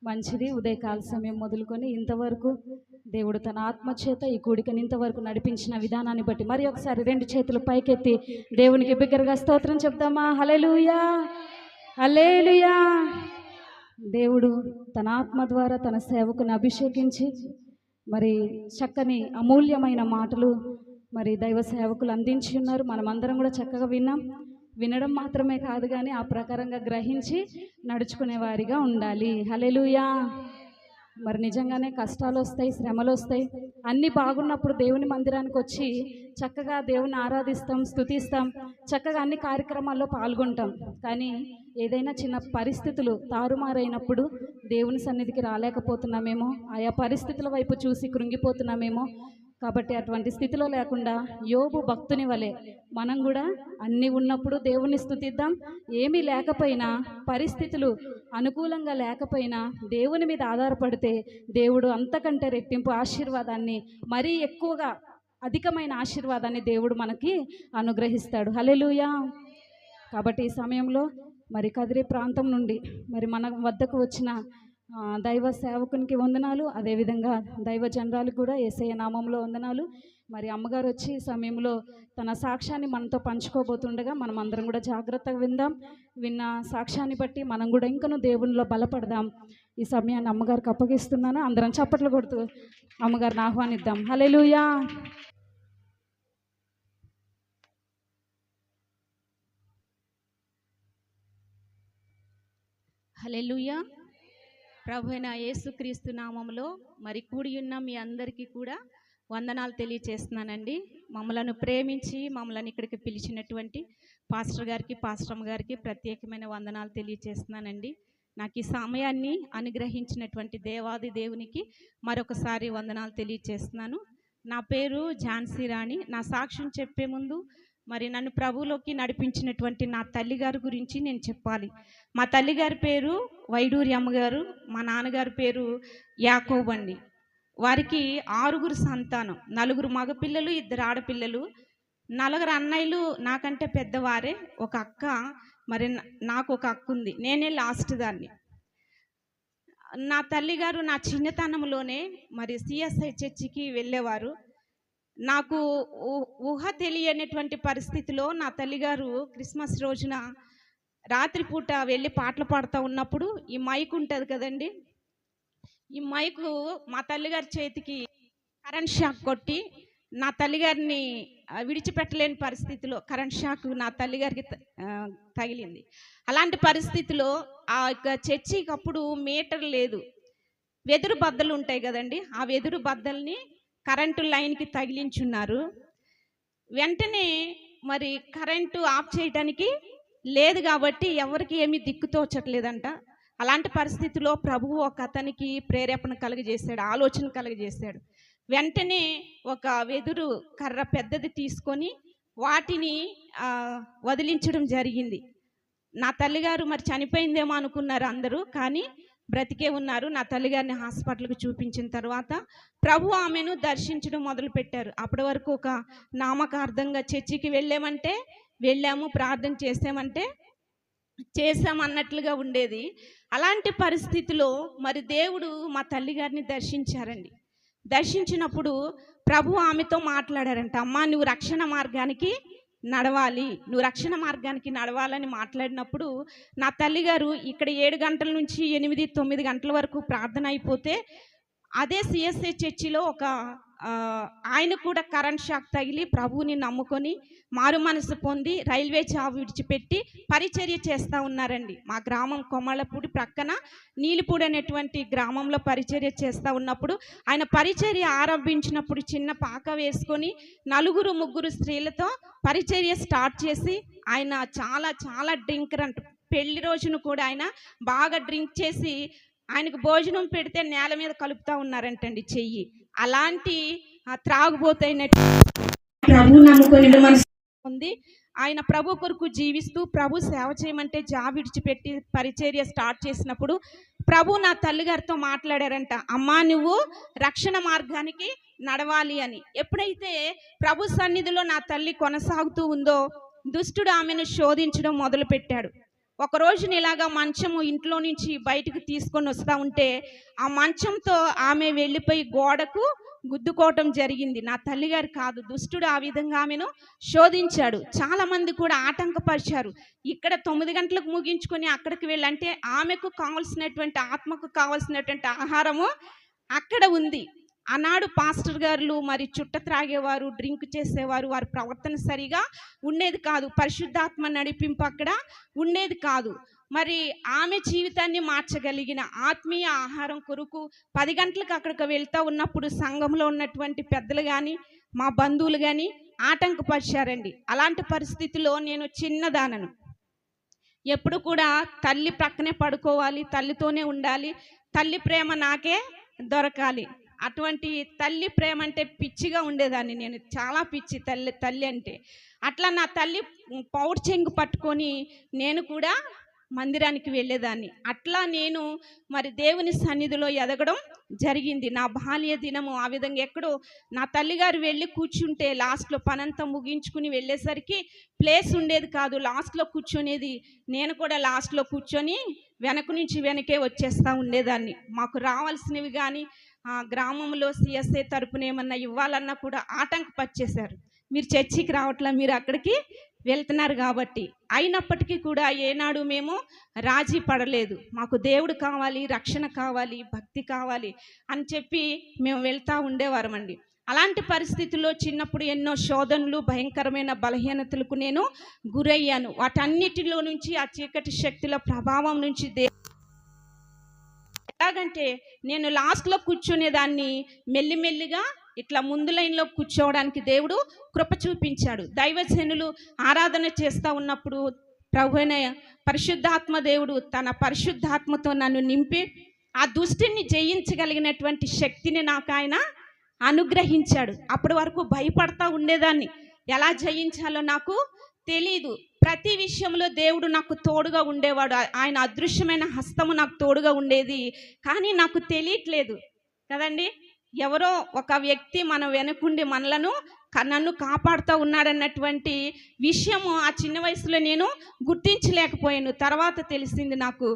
మంచిది. ఉదయకాల సమయం మొదలుకొని ఇంతవరకు దేవుడు తన ఆత్మచేత ఈ కూడికని ఇంతవరకు నడిపించిన విధానాన్ని బట్టి మరి ఒకసారి రెండు చేతులు పైకెత్తి దేవునికి బిగ్గరగా స్తోత్రం చెప్తామా? హల్లెలూయా, హల్లెలూయా. దేవుడు తన ఆత్మ ద్వారా తన సేవకుని అభిషేకించి మరి చక్కని అమూల్యమైన మాటలు మరి దైవ సేవకులు అందించి ఉన్నారు. మనమందరం కూడా చక్కగా వినడం మాత్రమే కాదు కానీ ఆ ప్రకారంగా గ్రహించి నడుచుకునే వారిగా ఉండాలి. హల్లెలూయా. మరి నిజంగానే కష్టాలు వస్తాయి, శ్రమలు వస్తాయి. అన్నీ బాగున్నప్పుడు దేవుని మందిరానికి వచ్చి చక్కగా దేవుని ఆరాధిస్తాం, స్తుతిస్తాం, చక్కగా అన్ని కార్యక్రమాల్లో పాల్గొంటాం. కానీ ఏదైనా చిన్న పరిస్థితులు తారుమారైనప్పుడు దేవుని సన్నిధికి రాలేకపోతున్నామేమో, ఆయా పరిస్థితుల వైపు చూసి కృంగిపోతున్నామేమో. కాబట్టి అటువంటి స్థితిలో లేకుండా యోబు భక్తుని వలె మనం కూడా అన్నీ ఉన్నప్పుడు దేవుని స్తుతిద్దాం. ఏమీ లేకపోయినా, పరిస్థితులు అనుకూలంగా లేకపోయినా దేవుని మీద ఆధారపడితే దేవుడు అంతకంటే రెట్టింపు ఆశీర్వాదాన్ని, మరీ ఎక్కువగా అధికమైన ఆశీర్వాదాన్ని దేవుడు మనకి అనుగ్రహిస్తాడు. హల్లెలూయా. కాబట్టి ఈ సమయంలో మరి కదిరి ప్రాంతం నుండి మరి మన వద్దకు వచ్చిన దైవ సేవకునికి వందనాలు, అదేవిధంగా దైవ జనరాలకు కూడా యేసయ్య నామంలో వందనాలు. మరి అమ్మగారు వచ్చి ఈ సమయంలో తన సాక్ష్యాన్ని మనతో పంచుకోబోతుండగా మనం అందరం కూడా జాగ్రత్తగా విందాం. విన్న సాక్ష్యాన్ని బట్టి మనం కూడా ఇంకనూ దేవునిలో బలపడదాం. ఈ సమయాన్ని అమ్మగారికి అప్పగిస్తున్నాను. అందరం చప్పట్లు కొడుతూ అమ్మగారిని ఆహ్వానిద్దాం. హల్లెలూయా. హల్లెలూయా. ప్రభు అయిన యేసుక్రీస్తు నామంలో మరి కూడి ఉన్న మీ అందరికీ కూడా వందనాలు తెలియచేస్తున్నానండి. మమ్మలను ప్రేమించి మమ్మల్ని ఇక్కడికి పిలిచినటువంటి పాస్టర్ గారికి, పాస్టమ్మ గారికి ప్రత్యేకమైన వందనాలు తెలియచేస్తున్నానండి. నాకు ఈ సమయాన్ని అనుగ్రహించినటువంటి దేవాది దేవునికి మరొకసారి వందనాలు తెలియచేస్తున్నాను. నా పేరు ఝాన్సీ రాణి. నా సాక్ష్యం చెప్పే ముందు మరి నన్ను ప్రభువులోకి నడిపించినటువంటి నా తల్లిగారి గురించి నేను చెప్పాలి. మా తల్లిగారి పేరు వైడూరి అమ్మగారు, మా నాన్నగారి పేరు యాకోబు అండి. వారికి 6 సంతానం, 4 మగపిల్లలు, 2 ఆడపిల్లలు, 4 అన్నయ్యలు నాకంటే పెద్దవారే, ఒక అక్క. మరి నాకు ఒక అక్క ఉంది, నేనే లాస్ట్ దాన్ని. నా తల్లిగారు నా చిన్నతనంలోనే మరి సిఎస్ఐ చర్చికి వెళ్ళేవారు. నాకు ఊహ తెలియనటువంటి పరిస్థితిలో నా తల్లిగారు క్రిస్మస్ రోజున రాత్రిపూట వెళ్ళి పాటలు పాడుతూ ఉన్నప్పుడు ఈ మైక్ ఉంటుంది కదండి, ఈ మైకు మా తల్లిగారి చేతికి కరెంట్ షాక్ కొట్టి నా తల్లిగారిని విడిచిపెట్టలేని పరిస్థితిలో కరెంట్ షాక్ నా తల్లిగారికి తగిలింది. అలాంటి పరిస్థితిలో ఆ యొక్క చర్చికి అప్పుడు మీటర్ లేదు, వెదురు బద్దలు ఉంటాయి కదండి, ఆ వెదురు బద్దల్ని కరెంటు లైన్కి తగిలించున్నారు. వెంటనే మరి కరెంటు ఆఫ్ చేయడానికి లేదు కాబట్టి ఎవరికి ఏమీ దిక్కుతోచట్లేదంట. అలాంటి పరిస్థితిలో ప్రభువు ఒక అతనికి ప్రేరేపణ కలుగజేశాడు, ఆలోచన కలుగజేశాడు. వెంటనే ఒక వెదురు కర్ర పెద్దది తీసుకొని వాటిని వదిలించడం జరిగింది. నా తల్లిగారు మరి చనిపోయిందేమో అనుకున్నారు అందరూ, కానీ బ్రతికే ఉన్నారు. నా తల్లిగారిని హాస్పిటల్కి చూపించిన తర్వాత ప్రభు ఆమెను దర్శించడం మొదలుపెట్టారు. అప్పటి వరకు ఒక నామకార్థంగా చర్చికి వెళ్ళాము, ప్రార్థన చేసామంటే చేసామన్నట్లుగా ఉండేది. అలాంటి పరిస్థితిలో మరి దేవుడు మా తల్లిగారిని దర్శించారండి. దర్శించినప్పుడు ప్రభు ఆమెతో మాట్లాడారంట, అమ్మా నువ్వు రక్షణ మార్గానికి నడవాలని మాట్లాడినప్పుడు నా తల్లిగారు ఇక్కడ 7 గంటల నుంచి 8, 9 గంటల వరకు ప్రార్థన అయిపోతే అదే సిఎస్ఐ చర్చిలో ఒక ఆయన కూడా కరెంట్ షాక్ తగిలి ప్రభువుని నమ్ముకొని మారు మనసు పొంది రైల్వే జాబ్ విడిచిపెట్టి పరిచర్య చేస్తూ ఉన్నారండి. మా గ్రామం కొమళ్ళపూడి ప్రక్కన నీలిపూడి అనేటువంటి గ్రామంలో పరిచర్య చేస్తూ ఉన్నప్పుడు ఆయన పరిచర్య ఆరంభించినప్పుడు చిన్న పాక వేసుకొని 4-3 స్త్రీలతో పరిచర్య స్టార్ట్ చేసి ఆయన చాలా డ్రింకర్ అంట. పెళ్లి రోజును కూడా ఆయన బాగా డ్రింక్ చేసి ఆయనకు భోజనం పెడితే నేల మీద కలుపుతూ ఉన్నారంటండి చెయ్యి. అలాంటి త్రాగుబోతైనట్టు ప్రభు నమ్ముకొని ఉంది. ఆయన ప్రభు కొరకు జీవిస్తూ ప్రభు సేవ చేయమంటే జాబ్ విడిచిపెట్టి పరిచర్య స్టార్ట్ చేసినప్పుడు ప్రభు నా తల్లిగారితో మాట్లాడారంట, అమ్మా నువ్వు రక్షణ మార్గానికి నడవాలి అని. ఎప్పుడైతే ప్రభు సన్నిధిలో నా తల్లి కొనసాగుతూ ఉందో దుష్టుడు ఆమెను శోధించడం మొదలుపెట్టాడు. ఒక రోజున ఇలాగా మంచము ఇంట్లో నుంచి బయటకు తీసుకొని వస్తూ ఉంటే ఆ మంచంతో ఆమె వెళ్ళిపోయి గోడకు గుద్దుకోవటం జరిగింది. నా తల్లిగారు కాదు, దుష్టుడు ఆ విధంగా ఆమెను శోధించాడు. చాలా మంది కూడా ఆటంకపరిచారు. ఇక్కడ 9 గంటలకు ముగించుకొని అక్కడికి వెళ్ళంటే ఆమెకు కావాల్సినటువంటి, ఆత్మకు కావాల్సినటువంటి ఆహారము అక్కడ ఉంది. ఆనాడు పాస్టర్ గారులు మరి చుట్ట త్రాగేవారు, డ్రింక్ చేసేవారు, వారి ప్రవర్తన సరిగా ఉండేది కాదు. పరిశుద్ధాత్మ నడిపింపు అక్కడ ఉండేది కాదు. మరి ఆమె జీవితాన్ని మార్చగలిగిన ఆత్మీయ ఆహారం కొరకు 10 గంటలకు అక్కడికి వెళ్తూ ఉన్నప్పుడు సంఘంలో ఉన్నటువంటి పెద్దలు కానీ మా బంధువులు కానీ ఆటంకపరిచారండి. అలాంటి పరిస్థితిలో నేను చిన్నదానను, ఎప్పుడు కూడా తల్లి ప్రక్కనే పడుకోవాలి, తల్లితోనే ఉండాలి, తల్లి ప్రేమ నాకే దొరకాలి. అటువంటి తల్లి ప్రేమ అంటే పిచ్చిగా ఉండేదాన్ని నేను, చాలా పిచ్చి తల్లి అంటే. అట్లా నా తల్లి పౌరు చెంగు పట్టుకొని నేను కూడా మందిరానికి వెళ్ళేదాన్ని. అట్లా నేను మరి దేవుని సన్నిధిలో ఎదగడం జరిగింది. నా బాల్య దినము ఆ విధంగా ఎక్కడో నా తల్లిగారు వెళ్ళి కూర్చుంటే లాస్ట్లో పనంతా ముగించుకుని వెళ్ళేసరికి ప్లేస్ ఉండేది కాదు, లాస్ట్లో కూర్చునేది. నేను కూడా లాస్ట్లో కూర్చొని వెనక నుంచి వెనకే వచ్చేస్తూ ఉండేదాన్ని. మాకు రావాల్సినవి కానీ గ్రామంలో సిఎస్ఐ తరపున ఏమన్నా ఇవ్వాలన్నా కూడా ఆటంకపరిచేశారు. మీరు చర్చికి రావట్లా, మీరు అక్కడికి వెళ్తున్నారు కాబట్టి. అయినప్పటికీ కూడా ఏనాడు మేము రాజీ పడలేదు. మాకు దేవుడు కావాలి, రక్షణ కావాలి, భక్తి కావాలి అని చెప్పి మేము వెళ్తూ ఉండేవారమండి. అలాంటి పరిస్థితుల్లో చిన్నప్పుడు ఎన్నో శోధనలు, భయంకరమైన బలహీనతలకు నేను గురయ్యాను. వాటన్నిటిలో నుంచి, ఆ చీకటి శక్తుల ప్రభావం నుంచి ఎలాగంటే నేను లాస్ట్లో కూర్చునేదాన్ని, మెల్లిమెల్లిగా ఇట్లా ముందు లైన్లో కూర్చోవడానికి దేవుడు కృప చూపించాడు. దైవజనులు ఆరాధన చేస్తూ ఉన్నప్పుడు ప్రభువైన పరిశుద్ధాత్మ దేవుడు తన పరిశుద్ధాత్మతో నన్ను నింపి ఆ దుష్టిని జయించగలిగినటువంటి శక్తిని నాకు ఆయన అనుగ్రహించాడు. అప్పటి వరకు భయపడతా ఉండేదాన్ని, ఎలా జయించాలో నాకు తెలీదు. ప్రతి విషయంలో దేవుడు నాకు తోడుగా ఉండేవాడు. ఆయన అదృశ్యమైన హస్తము నాకు తోడుగా ఉండేది. కానీ నాకు తెలియట్లేదు కదండి, ఎవరో ఒక వ్యక్తి మన వెనుకుండి నన్ను కాపాడుతూ ఉన్నాడన్నటువంటి విషయము ఆ చిన్న వయసులో నేను గుర్తించలేకపోయాను. తర్వాత తెలిసింది నాకు,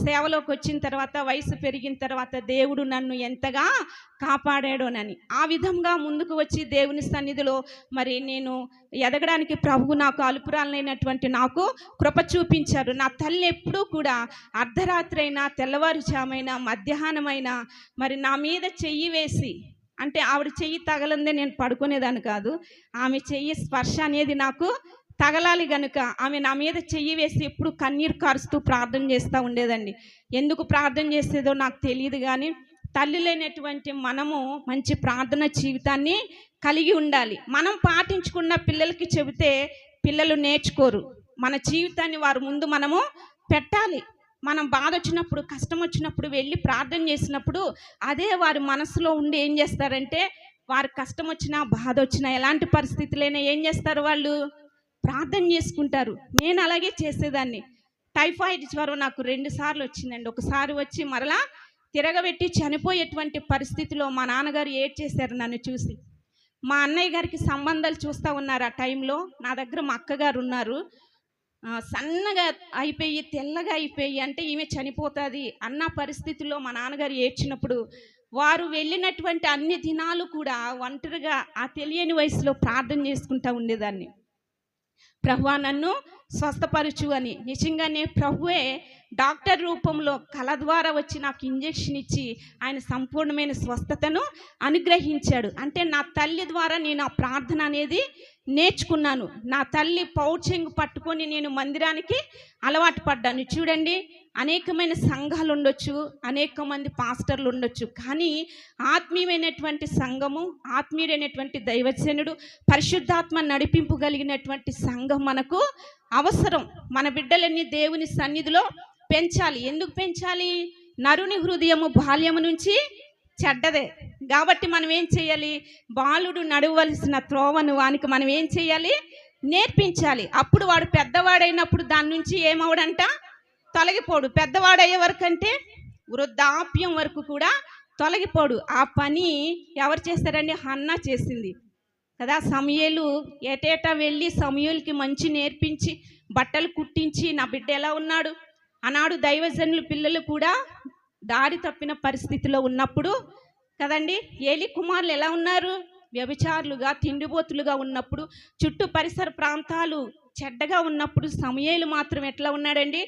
సేవలోకి వచ్చిన తర్వాత, వయసు పెరిగిన తర్వాత దేవుడు నన్ను ఎంతగా కాపాడాడోనని. ఆ విధంగా ముందుకు వచ్చి దేవుని సన్నిధిలో మరి నేను ఎదగడానికి ప్రభువు నాకు అలుపురాలైనటువంటి నాకు కృప చూపించారు. నా తల్లి ఎప్పుడూ కూడా అర్ధరాత్రి అయినా, తెల్లవారుజామైనా, మధ్యాహ్నమైనా మరి నా మీద చెయ్యి వేసి, అంటే ఆవిడ చెయ్యి తగలందే నేను పడుకునేదాన్ని కాదు, ఆమె చెయ్యి స్పర్శ అనేది నాకు తగలాలి గనుక ఆమె నా మీద చెయ్యి వేసి ఎప్పుడు కన్నీరు కారుస్తూ ప్రార్థన చేస్తూ ఉండేదండి. ఎందుకు ప్రార్థన చేసేదో నాకు తెలియదు, కానీ తల్లి లేనటువంటి మనము మంచి ప్రార్థన జీవితాన్ని కలిగి ఉండాలి. మనం పాటించుకున్న పిల్లలకి చెబితే పిల్లలు నేర్చుకోరు. మన జీవితాన్ని వారి ముందు మనము పెట్టాలి. మనం బాధ వచ్చినప్పుడు, కష్టం వచ్చినప్పుడు వెళ్ళి ప్రార్థన చేసినప్పుడు అదే వారి మనసులో ఉండి ఏం చేస్తారంటే, వారి కష్టం వచ్చినా, బాధ వచ్చినా, ఎలాంటి పరిస్థితులైనా ఏం చేస్తారు, వాళ్ళు ప్రార్థన చేసుకుంటారు. నేను అలాగే చేసేదాన్ని. టైఫాయిడ్ జ్వరం నాకు 2 సార్లు వచ్చిందండి. ఒకసారి వచ్చి మరలా తిరగబెట్టి చనిపోయేటువంటి పరిస్థితిలో మా నాన్నగారు ఏడ్చేశారు నన్ను చూసి. మా అన్నయ్య గారికి సంబంధాలు చూస్తూ ఉన్నారు ఆ టైంలో. నా దగ్గర మా అక్కగారు ఉన్నారు. సన్నగా అయిపోయి, తెల్లగా అయిపోయి, అంటే ఈమె చనిపోతుంది అన్న పరిస్థితుల్లో మా నాన్నగారు ఏడ్చినప్పుడు వారు వెళ్ళినటువంటి అన్ని దినాలు కూడా ఒంటరిగా ఆ తెలియని వయసులో ప్రార్థన చేసుకుంటూ ఉండేదాన్ని. ప్రభువా నన్ను స్వస్థపరచు అని. నిజంగానే ప్రభువే డాక్టర్ రూపంలో కళ ద్వారా వచ్చి నాకు ఇంజెక్షన్ ఇచ్చి ఆయన సంపూర్ణమైన స్వస్థతను అనుగ్రహించాడు. అంటే నా తల్లి ద్వారా నేను ఆ ప్రార్థన అనేది నేర్చుకున్నాను. నా తల్లి పౌచెంగు పట్టుకొని నేను మందిరానికి అలవాటు పడ్డాను. చూడండి, అనేకమైన సంఘాలు ఉండొచ్చు, అనేక మంది పాస్టర్లు ఉండొచ్చు, కానీ ఆత్మీయమైనటువంటి సంఘము, ఆత్మీయుడైనటువంటి దైవజనుడు, పరిశుద్ధాత్మ నడిపింపు కలిగినటువంటి సంఘం మనకు అవసరం. మన బిడ్డలన్నీ దేవుని సన్నిధిలో పెంచాలి. ఎందుకు పెంచాలి? నరుని హృదయము బాల్యము నుంచి చెడ్డదే కాబట్టి మనం ఏం చేయాలి? బాలుడు నడవలసిన త్రోవను వానికి మనం ఏం చేయాలి? నేర్పించాలి. అప్పుడు వాడు పెద్దవాడైనప్పుడు దాని నుంచి ఏమవడంట? తొలగిపోడు. పెద్దవాడయ్యే వరకు అంటే వృద్ధాప్యం వరకు కూడా తొలగిపోడు. ఆ పని ఎవరు చేస్తారండి? హన్నా చేసింది. కదా. సమూయేలు ఏటేటా వెళ్ళి సమూయేలుకి మంచి నేర్పించి బట్టలు కుట్టించి నా బిడ్డ ఎలా ఉన్నాడు ఆనాడు దైవజనులు పిల్లలు కూడా దారి తప్పిన పరిస్థితిలో ఉన్నప్పుడు కదండి, ఏలి కుమారులు ఎలా ఉన్నారు? వ్యభిచారులుగా తిండిబోతులుగా ఉన్నప్పుడు, చుట్టూ పరిసర ప్రాంతాలు చెడ్డగా ఉన్నప్పుడు సమూయేలు మాత్రం ఎట్లా ఉన్నాడండి?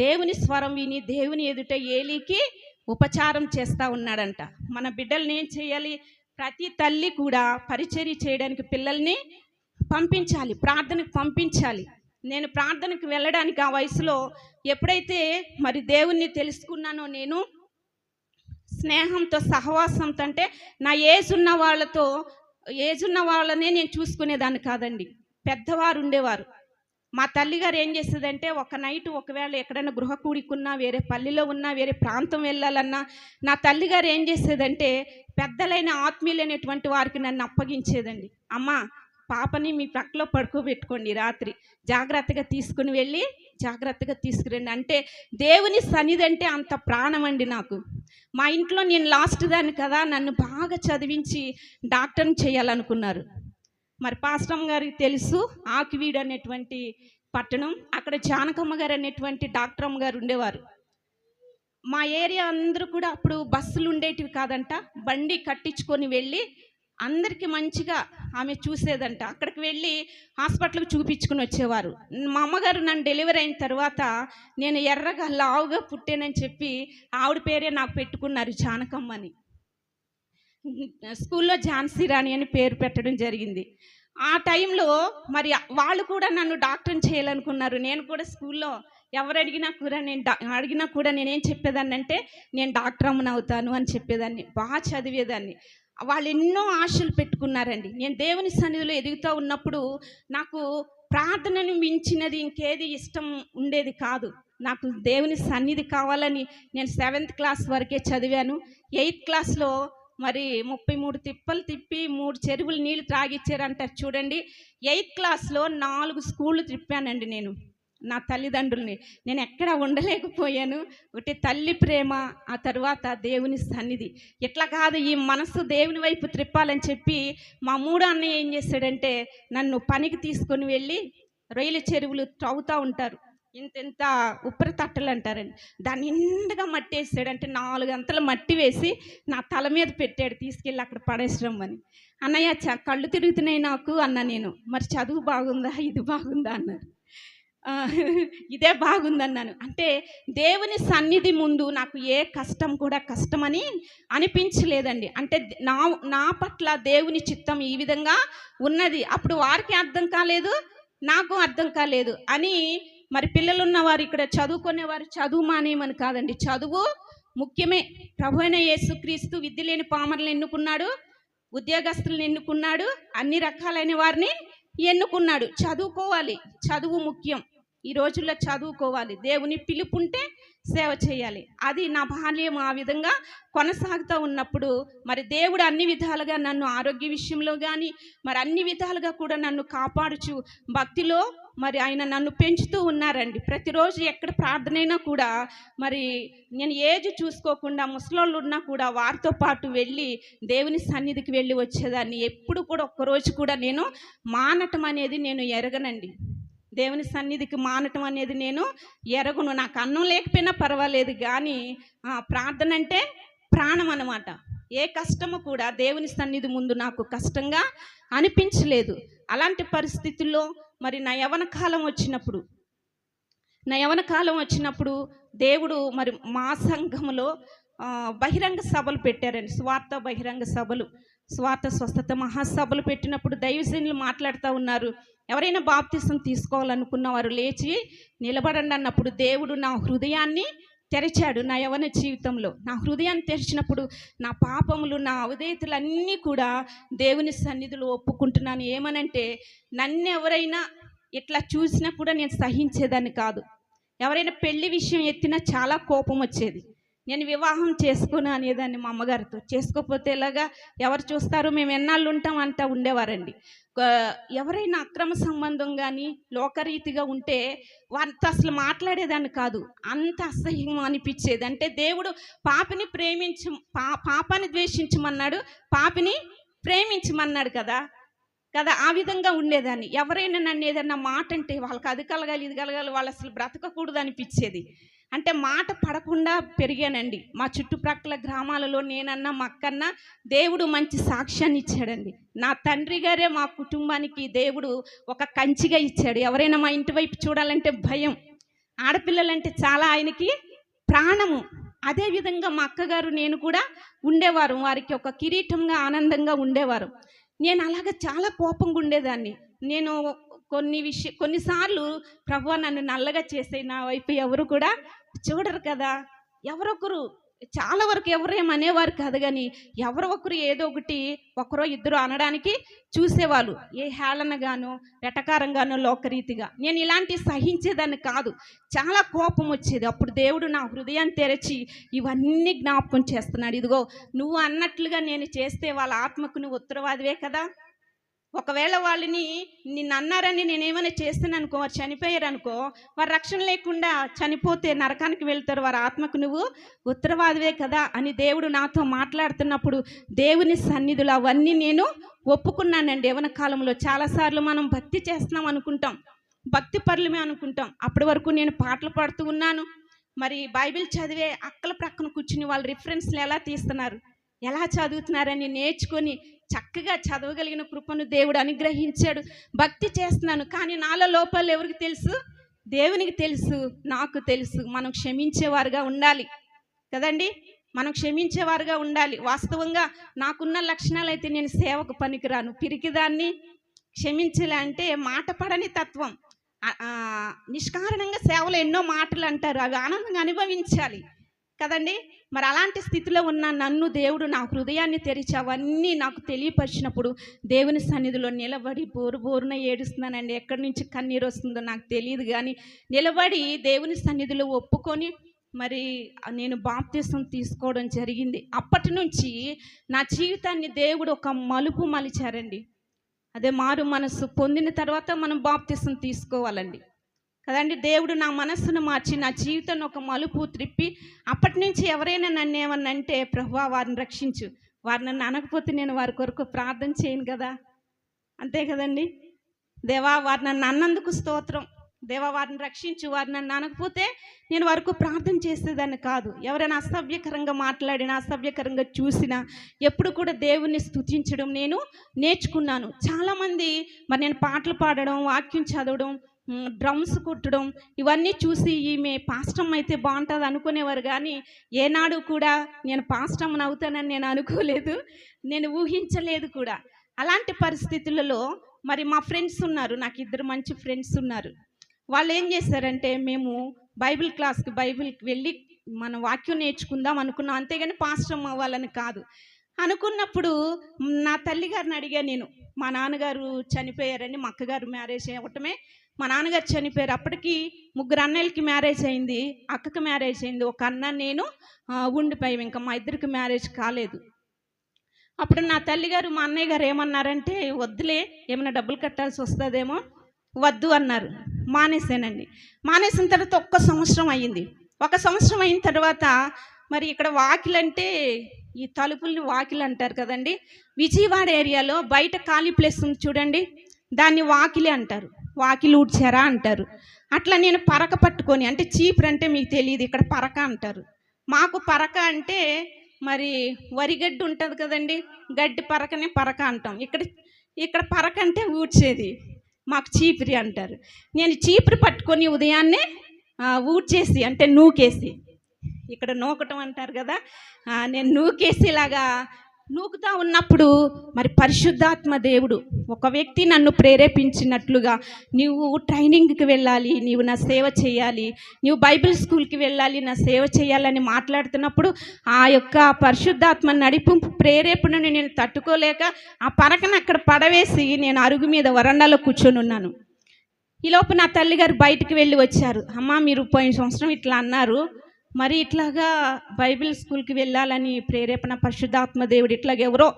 దేవుని స్వరం విని దేవుని ఎదుట ఏలీకి ఉపచారం చేస్తూ ఉన్నాడంట. మన బిడ్డల్ని ఏం చేయాలి? ప్రతి తల్లి కూడా పరిచర్య చేయడానికి పిల్లల్ని పంపించాలి, ప్రార్థనకు పంపించాలి. నేను ప్రార్థనకు వెళ్ళడానికి ఆ వయసులో ఎప్పుడైతే మరి దేవుణ్ణి తెలుసుకున్నానో, నేను స్నేహంతో సహవాసంతో, అంటే నా ఏజున్న వాళ్ళనే నేను చూసుకునేదాన్ని కాదండి. పెద్దవారు ఉండేవారు. మా తల్లిగారు ఏం చేసేదంటే, ఒక నైట్ ఒకవేళ ఎక్కడైనా గృహ కూడికున్నా, వేరే పల్లెలో ఉన్నా, వేరే ప్రాంతం వెళ్ళాలన్నా, నా తల్లిగారు ఏం చేసేదంటే పెద్దలైన ఆత్మీయులైనటువంటి వారికి నన్ను అప్పగించేదండి. అమ్మ, పాపని మీ ప్రక్కలో పడుకోబెట్టుకోండి, రాత్రి జాగ్రత్తగా తీసుకుని వెళ్ళి జాగ్రత్తగా తీసుకురండి. అంటే దేవుని సన్నిధి అంటే అంత ప్రాణం అండి నాకు. మా ఇంట్లో నేను లాస్ట్ దాన్ని కదా, నన్ను బాగా చదివించి డాక్టర్ని చేయాలనుకున్నారు. మరి పాస్టమ్ గారికి తెలుసు, ఆకివీడు అనేటువంటి పట్టణం, అక్కడ జానకమ్మ గారు అనేటువంటి డాక్టర్ అమ్మ గారు ఉండేవారు. మా ఏరియా అందరూ కూడా అప్పుడు బస్సులు ఉండేటివి కాదంట, బండి కట్టించుకొని వెళ్ళి అందరికీ మంచిగా ఆమె చూసేదంట. అక్కడికి వెళ్ళి హాస్పిటల్కి చూపించుకుని వచ్చేవారు. మా అమ్మగారు నన్ను డెలివరీ అయిన తర్వాత నేను ఎర్రగా లావుగా పుట్టానని చెప్పి ఆవిడ పేరే నాకు పెట్టుకున్నారు, జానకమ్మని. స్కూల్లో ఝాన్సీ రాణి అని పేరు పెట్టడం జరిగింది. ఆ టైంలో మరి వాళ్ళు కూడా నన్ను డాక్టర్ని చేయాలనుకున్నారు. నేను కూడా స్కూల్లో ఎవరు అడిగినా కూడా నేనేం చెప్పేదాన్ని అంటే, నేను డాక్టర్ అమ్మని అవుతాను అని చెప్పేదాన్ని. బాగా చదివేదాన్ని. వాళ్ళు ఎన్నో ఆశలు పెట్టుకున్నారండి. నేను దేవుని సన్నిధిలో ఎదుగుతూ ఉన్నప్పుడు నాకు ప్రార్థనను మించినది ఇంకేది ఇష్టం ఉండేది కాదు. నాకు దేవుని సన్నిధి కావాలని నేను 7th క్లాస్ వరకే చదివాను. 8th క్లాస్లో మరి 33 తిప్పలు తిప్పి 3 చెరువులు నీళ్లు త్రాగిచ్చారంటారు చూడండి. 8th క్లాస్లో 4 స్కూళ్ళు తిప్పానండి నేను. నా తల్లిదండ్రుల్ని నేను ఎక్కడ ఉండలేకపోయాను. ఒకటి తల్లి ప్రేమ, ఆ తర్వాత దేవుని సన్నిధి. ఇట్లా కాదు, ఈ మనసు దేవుని వైపు త్రిప్పాలని చెప్పి మా మూడో అన్నయ్య ఏం చేశాడంటే, నన్ను పనికి తీసుకొని వెళ్ళి రొయ్యల చెరువులు త్రవ్వుతూ ఉంటారు, ఇంత ఉప్పరి తట్టలు అంటారండి, దాన్ని నిండుగా మట్టి వేసాడు. అంటే 4 అంతలు మట్టి వేసి నా తల మీద పెట్టాడు, తీసుకెళ్ళి అక్కడ పడేసరమ్మని. అన్నయ్య కళ్ళు తిరుగుతున్నాయి నాకు అన్నా నేను. మరి చదువు బాగుందా, ఇది బాగుందా అన్నారు. ఇదే బాగుందన్నాను. అంటే దేవుని సన్నిధి ముందు నాకు ఏ కష్టం కూడా కష్టమని అనిపించలేదండి. అంటే నా పట్ల దేవుని చిత్తం ఈ విధంగా ఉన్నది. అప్పుడు వారికి అర్థం కాలేదు, నాకు అర్థం కాలేదు అని. మరి పిల్లలున్న వారు ఇక్కడ చదువుకునేవారు చదువు మానేయమని కాదండి, చదువు ముఖ్యమే. ప్రభు అయిన యేసుక్రీస్తు విద్య లేని పామరులను ఎన్నుకున్నాడు, ఉద్యోగస్తులను ఎన్నుకున్నాడు, అన్ని రకాలైన వారిని ఎన్నుకున్నాడు. చదువుకోవాలి, చదువు ముఖ్యం. ఈ రోజుల్లో చదువుకోవాలి, దేవుని పిలుపుంటే సేవ చేయాలి. అది నా బాల్యం ఆ విధంగా కొనసాగుతూ ఉన్నప్పుడు మరి దేవుడు అన్ని విధాలుగా నన్ను ఆరోగ్య విషయంలో కానీ మరి అన్ని విధాలుగా కూడా నన్ను కాపాడుచు భక్తిలో మరి ఆయన నన్ను పెంచుతూ ఉన్నారండి. ప్రతిరోజు ఎక్కడ ప్రార్థనైనా కూడా మరి నేను ఏజ్ చూసుకోకుండా ముసలోళ్ళు ఉన్నా కూడా వారితో పాటు వెళ్ళి దేవుని సన్నిధికి వెళ్ళి వచ్చేదాన్ని. ఎప్పుడు కూడా ఒక్కరోజు కూడా నేను మానటం అనేది నేను ఎరగనండి. దేవుని సన్నిధికి మానటం అనేది నేను ఎరగను. నాకు అన్నం లేకపోయినా పర్వాలేదు, కానీ ప్రార్థన అంటే ప్రాణం అన్నమాట. ఏ కష్టము కూడా దేవుని సన్నిధి ముందు నాకు కష్టంగా అనిపించలేదు. అలాంటి పరిస్థితుల్లో మరి నా యవ్వన కాలం వచ్చినప్పుడు దేవుడు మరి మా సంఘంలో బహిరంగ సభలు పెట్టారండి. స్వార్థ బహిరంగ సభలు, స్వార్థ స్వస్థత మహాసభలు పెట్టినప్పుడు దైవజనులు మాట్లాడుతూ ఉన్నారు. ఎవరైనా బాప్తిసం తీసుకోవాలనుకున్న వారు లేచి నిలబడండి అన్నప్పుడు దేవుడు నా హృదయాన్ని తెరిచాడు. నా యవ్వన జీవితంలో నా హృదయాన్ని తెరిచినప్పుడు నా పాపములు, నా అవధేయతలన్నీ కూడా దేవుని సన్నిధిలో ఒప్పుకుంటున్నాను. ఏమనంటే, నన్ను ఎవరైనా ఇట్లా చూసినా కూడా నేను సహించేదాన్ని కాదు. ఎవరైనా పెళ్లి విషయం ఎత్తినా చాలా కోపం వచ్చేది. నేను వివాహం చేసుకోను అనేదాన్ని మా అమ్మగారితో. చేసుకోకపోతే ఎలాగా, ఎవరు చూస్తారు, మేము ఎన్నాళ్ళు ఉంటాం అంటూ ఉండేవారండి. ఎవరైనా అక్రమ సంబంధం కానీ లోకరీతిగా ఉంటే వారితో అసలు మాట్లాడేదాన్ని కాదు. అంత అసహ్యం అనిపించేది. అంటే దేవుడు పాపిని పాపాన్ని ద్వేషించమన్నాడు, పాపిని ప్రేమించమన్నాడు కదా. కదా, ఆ విధంగా ఉండేదాన్ని. ఎవరైనా నన్ను ఏదన్నా మాట అంటే వాళ్ళకి అది కలగాలి ఇది కలగాలి, వాళ్ళు అసలు బ్రతకకూడదు అనిపించేది. అంటే మాట పడకుండా పెరిగానండి. మా చుట్టుప్రక్కల గ్రామాలలో నేనన్నా మా అక్కన్నా దేవుడు మంచి సాక్ష్యాన్ని ఇచ్చాడండి. నా తండ్రి గారే మా కుటుంబానికి దేవుడు ఒక కంచిగా ఇచ్చాడు. ఎవరైనా మా ఇంటి వైపు చూడాలంటే భయం. ఆడపిల్లలంటే చాలా ఆయనకి ప్రాణము. అదేవిధంగా మా అక్కగారు నేను కూడా ఉండేవారు. వారికి ఒక కిరీటంగా ఆనందంగా ఉండేవారు. నేను అలాగ చాలా కోపంగా ఉండేదాన్ని. నేను కొన్నిసార్లు ప్రభువా నన్ను నల్లగా చేసేయి, నా వైపు ఎవరు కూడా చూడరు కదా, ఎవరొకరు చాలా వరకు ఎవరేమనేవారు కాదు, కానీ ఎవరో ఒకరు ఏదో ఒకటి ఒకరో ఇద్దరు అనడానికి చూసేవాళ్ళు. ఏ హేళనగానో వెటకారంగానో లోకరీతిగా. నేను ఇలాంటి సహించేదాన్ని కాదు. చాలా కోపం వచ్చేది. అప్పుడు దేవుడు నా హృదయాన్ని తెరచి ఇవన్నీ జ్ఞాపకం చేస్తున్నాడు. ఇదిగో నువ్వు అన్నట్లుగా నేను చేస్తే వాళ్ళ ఆత్మకు నువ్వు ఉత్తరవాదివే కదా. ఒకవేళ వాళ్ళని నిన్ను అన్నారని నేనేమైనా చేస్తాననుకో, వారు చనిపోయారనుకో, వారు రక్షణ లేకుండా చనిపోతే నరకానికి వెళ్తారు, వారి ఆత్మకు నువ్వు ఉత్తరవాదివే కదా అని దేవుడు నాతో మాట్లాడుతున్నప్పుడు దేవుని సన్నిధులు అవన్నీ నేను ఒప్పుకున్నానండి. యవ్వన కాలంలో చాలాసార్లు మనం భక్తి చేస్తున్నాం అనుకుంటాం, భక్తి పరులమే అనుకుంటాం. అప్పటి వరకు నేను పాటలు పాడుతూ ఉన్నాను. మరి బైబిల్ చదివే అక్కల ప్రక్కన కూర్చుని వాళ్ళు రిఫరెన్స్లు ఎలా తీస్తున్నారు, ఎలా చదువుతున్నారని నేర్చుకొని చక్కగా చదవగలిగిన కృపను దేవుడు అనుగ్రహించాడు. భక్తి చేస్తున్నాను, కానీ నాలో లోపాలు ఎవరికి తెలుసు? దేవునికి తెలుసు, నాకు తెలుసు. మనం క్షమించేవారుగా ఉండాలి కదండి, మనం క్షమించేవారుగా ఉండాలి. వాస్తవంగా నాకున్న లక్షణాలు అయితే నేను సేవకు పనికిరాను, పిరికిదాన్ని. క్షమించలే అంటే మాట పడని తత్వం. నిష్కారణంగా సేవలో ఎన్నో మాటలు అంటారు, అవి ఆనందంగా అనుభవించాలి కదండి. మరి అలాంటి స్థితిలో ఉన్న నన్ను దేవుడు నా హృదయాన్ని తెరిచి అవన్నీ నాకు తెలియపరిచినప్పుడు దేవుని సన్నిధిలో నిలబడి బోరున ఏడుస్తున్నానండి. ఎక్కడి నుంచి కన్నీరు వస్తుందో నాకు తెలియదు, కానీ నిలబడి దేవుని సన్నిధిలో ఒప్పుకొని మరి నేను బాప్తిసం తీసుకోవడం జరిగింది. అప్పటి నుంచి నా జీవితాన్ని దేవుడు ఒక మలుపు మలిచారండి. అదే మారు మనసు పొందిన తర్వాత మనం బాప్తిసం తీసుకోవాలండి కదండి. దేవుడు నా మనస్సును మార్చి నా జీవితాన్ని ఒక మలుపు త్రిప్పి అప్పటి నుంచి ఎవరైనా నన్ను ఏమన్నా అంటే ప్రభువా వారిని రక్షించు, వారు నన్ను అనకపోతే నేను వారి కొరకు ప్రార్థన చేయను కదా, అంతే కదండి. దేవా వారు నన్ను అన్నందుకు స్తోత్రం, దేవా వారిని రక్షించు, వారు నన్ను అనకపోతే నేను వరకు ప్రార్థన చేసేదాన్ని కాదు. ఎవరైనా అసభ్యకరంగా మాట్లాడినా అసభ్యకరంగా చూసినా ఎప్పుడు కూడా దేవుణ్ణి స్తుతించడం నేను నేర్చుకున్నాను. చాలామంది మరి నేను పాటలు పాడడం, వాక్యం చదవడం, డ్రమ్స్ కొట్టడం ఇవన్నీ చూసి ఈమె పాస్టమ్ అయితే బాగుంటుంది అనుకునేవారు, కానీ ఏనాడు కూడా నేను పాస్టమ్ని అవుతానని నేను అనుకోలేదు, నేను ఊహించలేదు కూడా. అలాంటి పరిస్థితులలో మరి మా ఫ్రెండ్స్ ఉన్నారు, నాకు ఇద్దరు మంచి ఫ్రెండ్స్ ఉన్నారు. వాళ్ళు ఏం చేశారంటే, మేము బైబిల్కి వెళ్ళి మన వాక్యం నేర్చుకుందాం అనుకున్నాం, అంతేగాని పాస్టమ్ అవ్వాలని కాదు. అనుకున్నప్పుడు నా తల్లిగారిని అడిగా నేను. మా నాన్నగారు చనిపోయారని, మా అక్కగారు మ్యారేజ్ అవ్వటమే, మా నాన్నగారు చనిపోయారు. అప్పటికి 3 అన్నయ్యలకి మ్యారేజ్ అయింది, అక్కకి మ్యారేజ్ అయింది, ఒక అన్న నేను ఉండిపోయాం. ఇంకా మా ఇద్దరికి మ్యారేజ్ కాలేదు. అప్పుడు నా తల్లిగారు మా అన్నయ్య గారు ఏమన్నారంటే, వద్దులే ఏమైనా డబ్బులు కట్టాల్సి వస్తుందేమో, వద్దు అన్నారు. మానేసానండి. మానేసిన తర్వాత 1 సంవత్సరం అయ్యింది. 1 సంవత్సరం అయిన తర్వాత మరి ఇక్కడ వాకిలంటే ఈ తలుపుల్ని వాకిలు అంటారు కదండి. విజయవాడ ఏరియాలో బయట ఖాళీ ప్లేస్ ఉంది చూడండి, దాన్ని వాకిలి అంటారు, వాకిలి ఊడ్చారా అంటారు. అట్లా నేను పరక పట్టుకొని, అంటే చీపురు అంటే మీకు తెలియదు, ఇక్కడ పరక అంటారు. మాకు పరక అంటే మరి వరిగడ్డి ఉంటుంది కదండి, గడ్డి పరకనే పరక అంటాం. ఇక్కడ పరక అంటే ఊడ్చేది, మాకు చీపురి అంటారు. నేను చీపురు పట్టుకొని ఉదయాన్నే ఊడ్చేసి, అంటే నూకేసి, ఇక్కడ నూకటం అంటారు కదా, నేను నూకేసేలాగా నూకుతా ఉన్నప్పుడు మరి పరిశుద్ధాత్మ దేవుడు ఒక వ్యక్తి నన్ను ప్రేరేపించినట్లుగా, నీవు ట్రైనింగ్కి వెళ్ళాలి, నీవు నా సేవ చేయాలి, నీవు బైబిల్ స్కూల్కి వెళ్ళాలి, నా సేవ చేయాలని మాట్లాడుతున్నప్పుడు ఆ యొక్క పరిశుద్ధాత్మ నడిపింపు ప్రేరేపణను నేను తట్టుకోలేక ఆ పరకను అక్కడ పడవేసి నేను అరుగు మీద వరండాలో కూర్చొని ఉన్నాను. ఈలోపు నా తల్లిగారు బయటికి వెళ్ళి వచ్చారు. అమ్మ మీరు పోయిన సంవత్సరం ఇట్లా అన్నారు, మరి ఇట్లాగా బైబిల్ స్కూల్కి వెళ్ళాలని ప్రేరేపణ పరిశుద్ధాత్మ దేవుడు ఇట్లాగ ఎవరో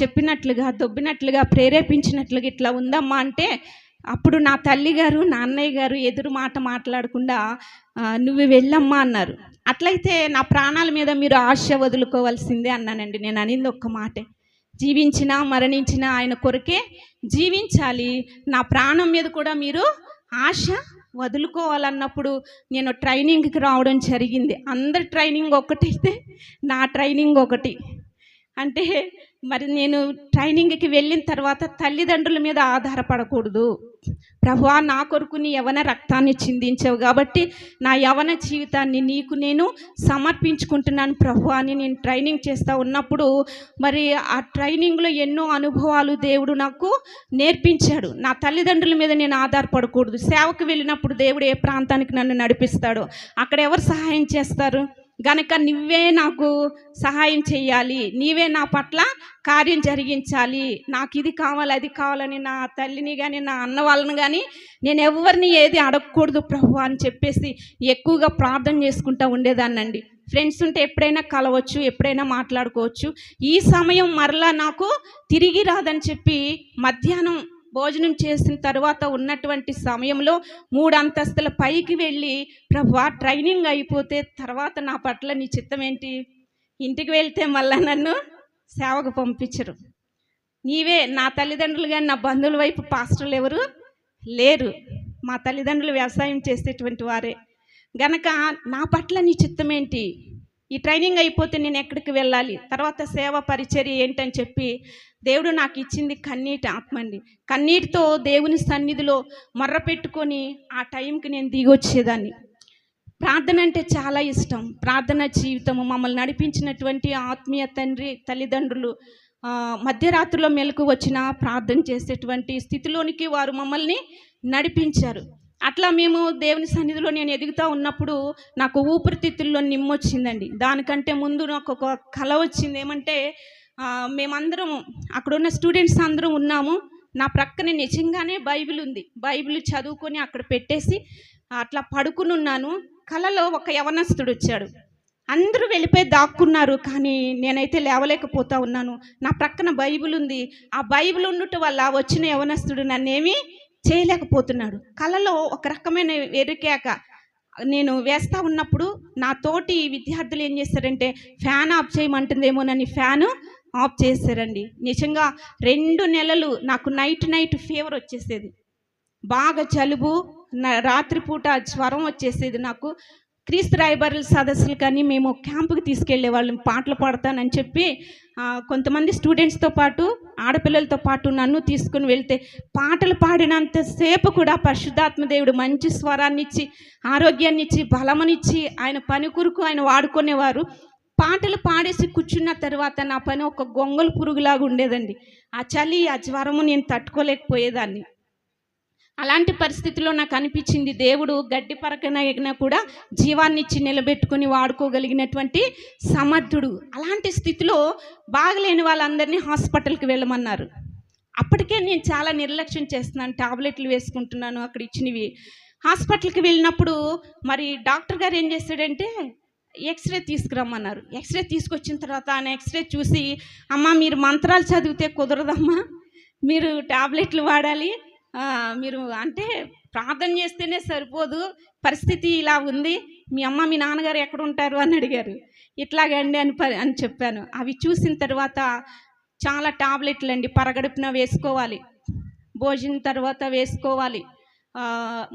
చెప్పినట్లుగా, దొబ్బినట్లుగా, ప్రేరేపించినట్లుగా ఇట్లా ఉందమ్మా అంటే, అప్పుడు నా తల్లిగారు నా అన్నయ్య గారు ఎదురు మాట మాట్లాడకుండా నువ్వు వెళ్ళమ్మా అన్నారు. అట్లయితే నా ప్రాణాల మీద మీరు ఆశ వదులుకోవాల్సిందే అన్నానండి. నేను అనింది ఒక్క మాటే, జీవించినా మరణించినా ఆయన కొరకే జీవించాలి. నా ప్రాణం మీద కూడా మీరు ఆశ వదులుకోవాలన్నప్పుడు నేను ట్రైనింగ్కి రావడం జరిగింది. అందరి ట్రైనింగ్ ఒకటైతే నా ట్రైనింగ్ ఒకటి. అంటే మరి నేను ట్రైనింగ్కి వెళ్ళిన తర్వాత తల్లిదండ్రుల మీద ఆధారపడకూడదు. ప్రభువా, నా కొరకు నీ యవన రక్తాన్ని చిందించావు కాబట్టి నా యవన జీవితాన్ని నీకు నేను సమర్పించుకుంటున్నాను ప్రభువా అని నేను ట్రైనింగ్ చేస్తూ ఉన్నప్పుడు మరి ఆ ట్రైనింగ్లో ఎన్నో అనుభవాలు దేవుడు నాకు నేర్పించాడు. నా తల్లిదండ్రుల మీద నేను ఆధారపడకూడదు. సేవకు వెళ్ళినప్పుడు దేవుడు ఏ ప్రాంతానికి నన్ను నడిపిస్తాడో అక్కడ ఎవరు సహాయం చేస్తారు గనక నువ్వే నాకు సహాయం చేయాలి, నీవే నా పట్ల కార్యం జరిగించాలి, నాకు ఇది కావాలి అది కావాలని నా తల్లిని కానీ నా అన్న వాళ్ళని కానీ నేను ఎవరిని ఏది అడగకూడదు ప్రభు అని చెప్పేసి ఎక్కువగా ప్రార్థన చేసుకుంటూ ఉండేదాన్నండి. ఫ్రెండ్స్ ఉంటే ఎప్పుడైనా కలవచ్చు, ఎప్పుడైనా మాట్లాడుకోవచ్చు. ఈ సమయం మరలా నాకు తిరిగి రాదని చెప్పి మధ్యాహ్నం భోజనం చేసిన తర్వాత ఉన్నటువంటి సమయంలో 3 అంతస్తుల పైకి వెళ్ళి ప్రభువా, ట్రైనింగ్ అయిపోతే తర్వాత నా పట్ల నీ చిత్తం ఏంటి? ఇంటికి వెళ్తే మళ్ళీ నన్ను సేవకు పంపించరు. నీవే నా తల్లిదండ్రులు కానీ నా బంధువుల వైపు పాస్టర్లు ఎవరు లేరు. మా తల్లిదండ్రులు వ్యవసాయం చేసేటువంటి వారే గనక నా పట్ల నీ చిత్తం ఏంటి? ఈ ట్రైనింగ్ అయిపోతే నేను ఎక్కడికి వెళ్ళాలి? తర్వాత సేవ పరిచర్య ఏంటని చెప్పి దేవుడు నాకు ఇచ్చింది కన్నీటి ఆత్మండి. కన్నీటితో దేవుని సన్నిధిలో మొర్ర పెట్టుకొని ఆ టైంకి నేను దిగొచ్చేదాన్ని. ప్రార్థన అంటే చాలా ఇష్టం. ప్రార్థన జీవితము మమ్మల్ని నడిపించినటువంటి ఆత్మీయ తండ్రి తల్లిదండ్రులు మధ్యరాత్రిలో మెలకు వచ్చిన ప్రార్థన చేసేటువంటి స్థితిలోనికి వారు మమ్మల్ని నడిపించారు. అట్లా మేము దేవుని సన్నిధిలో నేను ఎదుగుతూ ఉన్నప్పుడు నాకు ఊపిరితిత్తుల్లో నిమ్మొచ్చిందండి. దానికంటే ముందు నాకు ఒక కల వచ్చింది. ఏమంటే మేమందరం అక్కడున్న స్టూడెంట్స్ అందరం ఉన్నాము. నా ప్రక్కనే నిజంగానే బైబిల్ ఉంది. బైబిల్ చదువుకొని అక్కడ పెట్టేసి అట్లా పడుకుని ఉన్నాను. కలలో ఒక యవనస్తుడు వచ్చాడు. అందరూ వెళ్ళిపోయి దాక్కున్నారు, కానీ నేనైతే లేవలేకపోతా ఉన్నాను. నా ప్రక్కన బైబిల్ ఉంది. ఆ బైబిల్ ఉండటం వల్ల వచ్చిన యవనస్తుడు నన్నేమీ చేయలేకపోతున్నాడు. కలలో ఒక రకమైన ఎరుకేక నేను వేస్తూ ఉన్నప్పుడు నా తోటి విద్యార్థులు ఏం చేస్తారంటే ఫ్యాన్ ఆఫ్ చేయమంటుందేమోనని ఫ్యాను ఆఫ్ చేశారండి. నిజంగా 2 నెలలు నాకు నైట్ ఫీవర్ వచ్చేసేది, బాగా జలుబు, రాత్రిపూట జ్వరం వచ్చేసేది. నాకు క్రీస్తు రాయబారుల సదస్సులు కానీ మేము క్యాంపుకి తీసుకెళ్లే వాళ్ళం. పాటలు పాడతానని చెప్పి కొంతమంది స్టూడెంట్స్తో పాటు ఆడపిల్లలతో పాటు నన్ను తీసుకుని వెళ్తే పాటలు పాడినంతసేపు కూడా పరిశుద్ధాత్మ దేవుడు మంచి స్వరాన్ని ఇచ్చి ఆరోగ్యాన్ని ఇచ్చి బలమునిచ్చి ఆయన పని కొరకు ఆయన వాడుకునేవారు. పాటలు పాడేసి కూర్చున్న తర్వాత నా పని ఒక గొంగళ పురుగులాగా ఉండేదండి. ఆ చలి ఆ జ్వరము నేను తట్టుకోలేకపోయేదాన్ని. అలాంటి పరిస్థితిలో నాకు అనిపించింది దేవుడు గడ్డి పరకనైనా కూడా జీవాన్ని ఇచ్చి నిలబెట్టుకుని వాడుకోగలిగినటువంటి సమర్థుడు. అలాంటి స్థితిలో బాగలేని వాళ్ళందరినీ హాస్పిటల్కి వెళ్ళమన్నారు. అప్పటికే నేను చాలా నిర్లక్ష్యం చేస్తున్నాను, టాబ్లెట్లు వేసుకుంటున్నాను అక్కడ ఇచ్చినవి. హాస్పిటల్కి వెళ్ళినప్పుడు మరి డాక్టర్ గారు ఏం చేశాడంటే ఎక్స్రే తీసుకురమ్మన్నారు. ఎక్స్రే తీసుకొచ్చిన తర్వాత ఆయన ఎక్స్రే చూసి, అమ్మ మీరు మంత్రాలు చదివితే కుదరదమ్మా, మీరు టాబ్లెట్లు వాడాలి, మీరు అంటే ప్రార్థన చేస్తేనే సరిపోదు, పరిస్థితి ఇలా ఉంది, మీ అమ్మ మీ నాన్నగారు ఎక్కడ ఉంటారు అని అడిగారు. ఇట్లాగండి అని చెప్పాను. అవి చూసిన తర్వాత చాలా టాబ్లెట్లు అండి, పరగడుపున వేసుకోవాలి, భోజనం తర్వాత వేసుకోవాలి,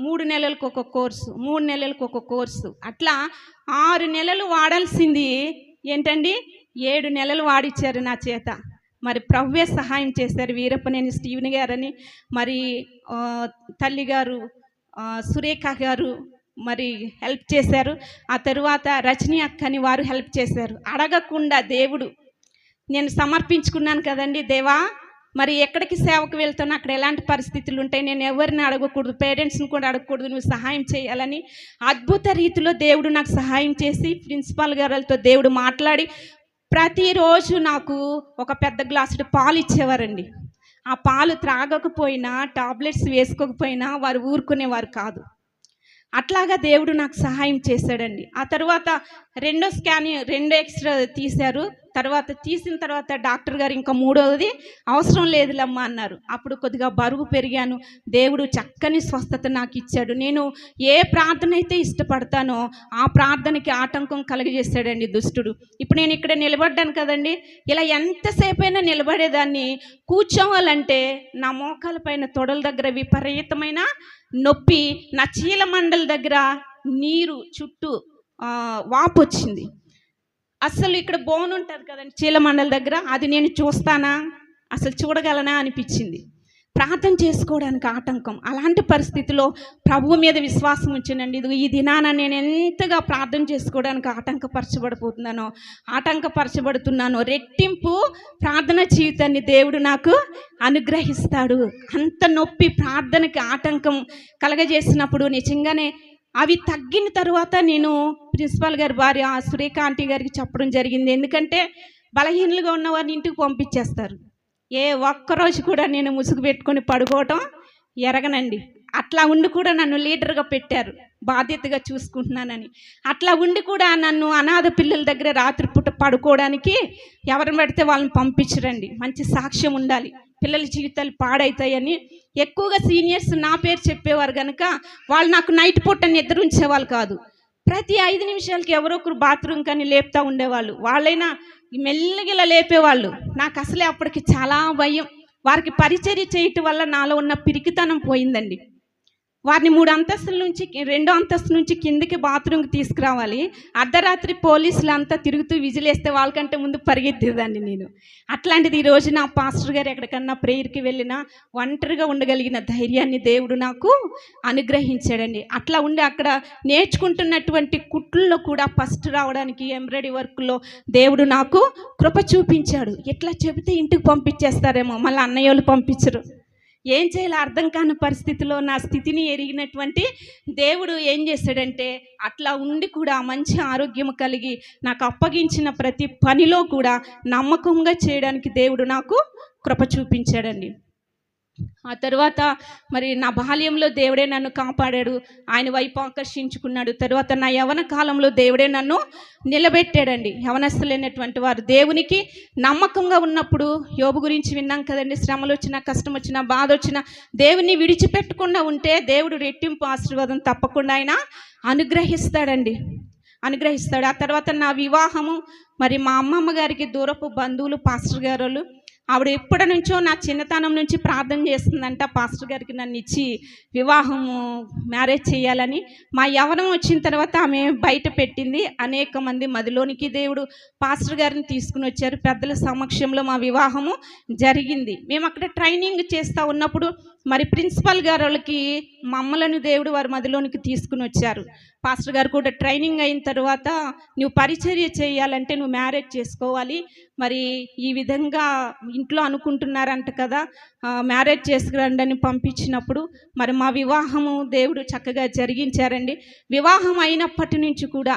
3 నెలలకు ఒక కోర్సు, 3 నెలలకు ఒక కోర్సు, అట్లా 6 నెలలు వాడాల్సింది ఏంటండి 7 నెలలు వాడిచ్చారు నా చేత. మరి ప్రభువే సహాయం చేశారు. వీరప్పనేని స్టీవెన్ గారని, మరి తల్లిగారు సురేఖ గారు మరి హెల్ప్ చేశారు. ఆ తరువాత రజనీ అక్కని వారు హెల్ప్ చేశారు. అడగకుండా దేవుడు, నేను సమర్పించుకున్నాను కదండి, దేవా మరి ఎక్కడికి సేవకు వెళ్తాను, అక్కడ ఎలాంటి పరిస్థితులు ఉంటాయి, నేను ఎవరిని అడగకూడదు, పేరెంట్స్ని కూడా అడగకూడదు, నువ్వు సహాయం చేయాలని అద్భుత రీతిలో దేవుడు నాకు సహాయం చేసి ప్రిన్సిపాల్ గారులతో దేవుడు మాట్లాడి ప్రతిరోజు నాకు ఒక పెద్ద గ్లాసుడు పాలు ఇచ్చేవారండి. ఆ పాలు త్రాగకపోయినా టాబ్లెట్స్ వేసుకోకపోయినా వారు ఊరుకునేవారు కాదు. అట్లాగా దేవుడు నాకు సహాయం చేశాడండి. ఆ తర్వాత రెండో స్కాన్, రెండో ఎక్స్రే తీశారు. తర్వాత తీసిన తర్వాత డాక్టర్ గారు ఇంకా మూడవది అవసరం లేదులమ్మా అన్నారు. అప్పుడు కొద్దిగా బరువు పెరిగాను. దేవుడు చక్కని స్వస్థత నాకు ఇచ్చాడు. నేను ఏ ప్రార్థన అయితే ఇష్టపడతానో ఆ ప్రార్థనకి ఆటంకం కలుగజేశాడండి దుష్టుడు. ఇప్పుడు నేను ఇక్కడ నిలబడ్డాను కదండి, ఇలా ఎంతసేపైనా నిలబడేదాన్ని. కూర్చోవాలంటే నా మోకాల పైన తొడల దగ్గర విపరీతమైన నొప్పి, నా చీలమండల దగ్గర నీరు చుట్టూ వాపు వచ్చింది. అసలు ఇక్కడ బోన్ ఉంటుంది కదండి చీలమండల దగ్గర, అది నేను చూస్తానా, అసలు చూడగలనా అనిపించింది. ప్రార్థన చేసుకోవడానికి ఆటంకం. అలాంటి పరిస్థితిలో ప్రభువు మీద విశ్వాసం ఉంచానండి. ఇది ఈ దినాన నేను ఎంతగా ప్రార్థన చేసుకోవడానికి ఆటంకపరచబడుతున్నానో రెట్టింపు ప్రార్థన జీవితాన్ని దేవుడు నాకు అనుగ్రహిస్తాడు. అంత నొప్పి ప్రార్థనకి ఆటంకం కలగజేసినప్పుడు నిజంగానే అవి తగ్గిన తర్వాత నేను ప్రిన్సిపాల్ గారి భార్య సురేఖ ఆంటీ గారికి చెప్పడం జరిగింది. ఎందుకంటే బలహీనులుగా ఉన్న వారిని ఇంటికి పంపించేస్తారు. ఏ ఒక్కరోజు కూడా నేను ముసుగు పెట్టుకొని పడుకోవటం ఎరగనండి. అట్లా ఉండి కూడా నన్ను లీడర్గా పెట్టారు, బాధ్యతగా చూసుకుంటున్నానని. అట్లా ఉండి కూడా నన్ను అనాథ పిల్లల దగ్గర రాత్రిపూట పడుకోవడానికి ఎవరిని పడితే వాళ్ళని పంపించరండి. మంచి సాక్ష్యం ఉండాలి, పిల్లల జీవితాలు పాడవుతాయని ఎక్కువగా సీనియర్స్ నా పేరు చెప్పేవారు కనుక వాళ్ళు నాకు నైట్ పూట నిద్ర ఉంచేవాళ్ళు కాదు. ప్రతి 5 నిమిషాలకి ఎవరో ఒకరు బాత్రూమ్ కానీ లేపుతూ ఉండేవాళ్ళు. వాళ్ళైనా మెల్లగిలా లేపేవాళ్ళు. నాకు అసలే అప్పటికి చాలా భయం. వారికి పరిచర్య చేయటం వల్ల నాలో ఉన్న పిరికితనం పోయిందండి. వారిని 3 అంతస్తుల నుంచి 2వ అంతస్తు నుంచి కిందకి బాత్రూమ్కి తీసుకురావాలి. అర్ధరాత్రి పోలీసులు అంతా తిరుగుతూ విజిలేస్తే వాళ్ళకంటే ముందు పరిగెత్తేదాన్ని నేను. అట్లాంటిది ఈరోజు నా పాస్టర్ గారు ఎక్కడికన్నా ప్రేయర్కి వెళ్ళినా ఒంటరిగా ఉండగలిగిన ధైర్యాన్ని దేవుడు నాకు అనుగ్రహించాడండి. అట్లా ఉండి అక్కడ నేర్చుకుంటున్నటువంటి కుట్లలో కూడా ఫస్ట్ రావడానికి ఎంబ్రాయిడరీ వర్క్లో దేవుడు నాకు కృప చూపించాడు. ఇట్లా చెబితే ఇంటికి పంపించేస్తారేమో, మళ్ళీ అన్నయ్య వాళ్ళు పంపించరు. ఏం చేయాలో అర్థం కాని పరిస్థితిలో నా స్థితిని ఎరిగినటువంటి దేవుడు ఏం చేశాడంటే అట్లా ఉండి కూడా మంచి ఆరోగ్యం కలిగి నాకు అప్పగించిన ప్రతి పనిలో కూడా నమ్మకంగా చేయడానికి దేవుడు నాకు కృప చూపించాడండి. ఆ తర్వాత మరి నా బాల్యంలో దేవుడే నన్ను కాపాడాడు, ఆయన వైపు ఆకర్షించుకున్నాడు. తర్వాత నా యవన కాలంలో దేవుడే నన్ను నిలబెట్టాడండి. యవనస్తులైనటువంటి వారు దేవునికి నమ్మకంగా ఉన్నప్పుడు, యోబు గురించి విన్నాం కదండి, శ్రమలు వచ్చినా, కష్టం వచ్చినా, బాధ వచ్చినా దేవుని విడిచిపెట్టకుండా ఉంటే దేవుడు రెట్టింపు ఆశీర్వాదం తప్పకుండా ఆయన అనుగ్రహిస్తాడండి. ఆ తర్వాత నా వివాహము, మరి మా అమ్మమ్మ గారికి దూరపు బంధువులు పాస్టర్ గారు, ఆవిడ ఎప్పటి నుంచో నా చిన్నతనం నుంచి ప్రార్థన చేస్తుందంట పాస్టర్ గారికి నన్ను ఇచ్చి వివాహము మ్యారేజ్ చేయాలని. మా యవనం వచ్చిన తర్వాత ఆమె బయట పెట్టింది. అనేక మంది మదిలోనికి దేవుడు పాస్టర్ గారిని తీసుకుని వచ్చారు. పెద్దల సమక్షంలో మా వివాహము జరిగింది. మేము అక్కడ ట్రైనింగ్ చేస్తూ ఉన్నప్పుడు మరి ప్రిన్సిపల్ గారు వాళ్ళకి మమ్మలను దేవుడు వారి మదిలోనికి తీసుకుని వచ్చారు. పాస్టర్ గారు కూడా ట్రైనింగ్ అయిన తర్వాత నువ్వు పరిచర్య చేయాలంటే నువ్వు మ్యారేజ్ చేసుకోవాలి, మరి ఈ విధంగా ఇంట్లో అనుకుంటున్నారంట కదా, మ్యారేజ్ చేసుకురండి అని పంపించినప్పుడు మరి మా వివాహము దేవుడు చక్కగా జరిగించారండి. వివాహం అయినప్పటి నుంచి కూడా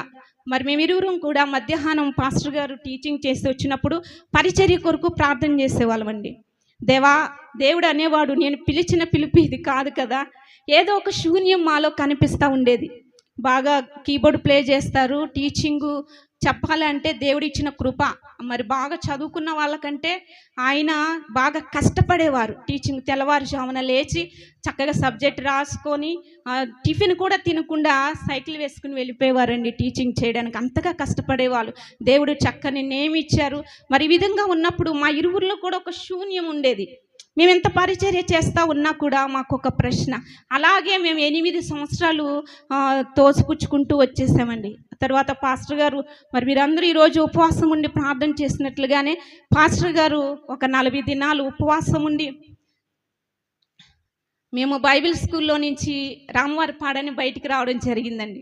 మరి మేమిరువురం కూడా మధ్యాహ్నం పాస్టర్ గారు టీచింగ్ చేసి వచ్చినప్పుడు పరిచర్య కొరకు ప్రార్థన చేసేవాళ్ళమండి. దేవుడు అనేవాడు, నేను పిలిచిన పిలుపు ఇది కాదు కదా. ఏదో ఒక శూన్యం మాలో కనిపిస్తూ ఉండేది. బాగా కీబోర్డ్ ప్లే చేస్తారు, టీచింగు చెప్పాలంటే దేవుడు ఇచ్చిన కృప. మరి బాగా చదువుకున్న వాళ్ళకంటే ఆయన బాగా కష్టపడేవారు. టీచింగ్ తెల్లవారుజామున లేచి చక్కగా సబ్జెక్ట్ రాసుకొని టిఫిన్ కూడా తినకుండా సైకిల్ వేసుకుని వెళ్ళిపోయేవారండి టీచింగ్ చేయడానికి. అంతగా కష్టపడేవాళ్ళు. దేవుడు చక్కని నేమ్ ఇచ్చారు. మరి ఈ విధంగా ఉన్నప్పుడు మా ఇరువురిలో కూడా ఒక శూన్యం ఉండేది. మేము ఎంత పరిచర్య చేస్తూ ఉన్నా కూడా మాకు ఒక ప్రశ్న. అలాగే మేము 8 సంవత్సరాలు తోసిపుచ్చుకుంటూ వచ్చేసామండి. తర్వాత పాస్టర్ గారు మరి మీరందరూ ఈరోజు ఉపవాసం ఉండి ప్రార్థన చేసినట్లుగానే పాస్టర్ గారు ఒక 40 దినాలు ఉపవాసం ఉండి మేము బైబిల్ స్కూల్లో నుంచి రామవారిపాడని బయటికి రావడం జరిగిందండి.